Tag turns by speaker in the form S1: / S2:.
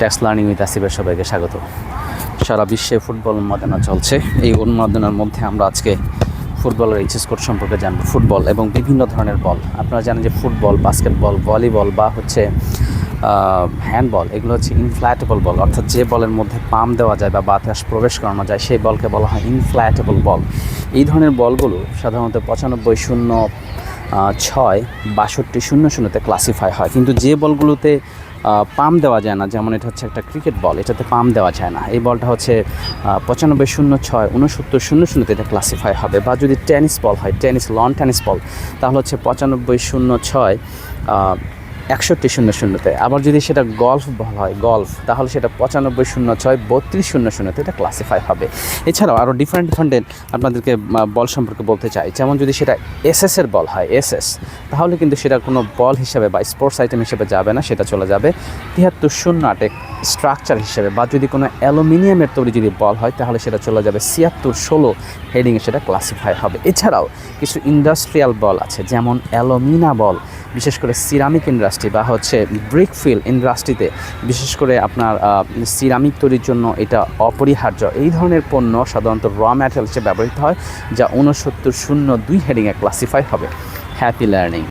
S1: Tax learning with আসিফের সবাইকে স্বাগত। সারা বিশ্বে ফুটবল উন্মাদনা চলছে। এই উন্মাদনার মধ্যে আমরা আজকে ফুটবলের এইচএস কোড সম্পর্কে জানব। ফুটবল এবং বিভিন্ন ধরনের বল, আপনারা জানেন যে ফুটবল, বাস্কেটবল, ভলিবল বা হচ্ছে হ্যান্ডবল, এগুলো হচ্ছে ইনফ্ল্যাটেবল বল, অর্থাৎ যে বলের মধ্যে পাম্প দেওয়া যায় বা বাতাস প্রবেশ করানো যায় সেই বলকে বলা হয় ইনফ্ল্যাটেবল বল। এই ধরনের বলগুলো সাধারণত 95-0-6-62-00-তে ক্লাসিফাই হয়, কিন্তু যে বলগুলোতে পাম্প দেওয়া যায় না, যেমন এটা হচ্ছে একটা ক্রিকেট বল, এটাতে পাম্প দেওয়া যায় না, এই বলটা হচ্ছে 95-06-69-00-তে এটা ক্লাসিফাই হবে। বা যদি টেনিস বল হয়, লন টেনিস বল, তাহলে হচ্ছে 95-06-61-00-তে। আবার যদি সেটা গলফ বল হয়, তাহলে সেটা 95-06-32-00-তে এটা ক্লাসিফাই হবে। এছাড়াও আরও ডিফারেন্ট আপনাদেরকে বল সম্পর্কে বলতে চাই। যেমন যদি সেটা এসএসের বল হয়, তাহলে কিন্তু সেটা কোনো বল হিসেবে বা স্পোর্টস আইটেম হিসেবে যাবে না, সেটা চলে যাবে 73-08 স্ট্রাকচার হিসেবে। বা যদি কোনো অ্যালুমিনিয়ামের তৈরি যদি বল হয়, তাহলে সেটা চলে যাবে 76-16 হেডিংয়ে, সেটা ক্লাসিফাই হবে। এছাড়াও কিছু ইন্ডাস্ট্রিয়াল বল আছে, যেমন অ্যালুমিনা বল, বিশেষ করে সিরামিক ইন্ডাস্ট্রি বা হচ্ছে ব্রিকফিল ইন্ডাস্ট্রিতে, বিশেষ করে আপনার সিরামিক তৈরির জন্য এটা অপরিহার্য। এই ধরনের পণ্য সাধারণত র ম্যাটেরিয়াল হিসেবে ব্যবহৃত হয়, যা 69-02 হেডিংয়ে ক্লাসিফাই হবে। Happy learning.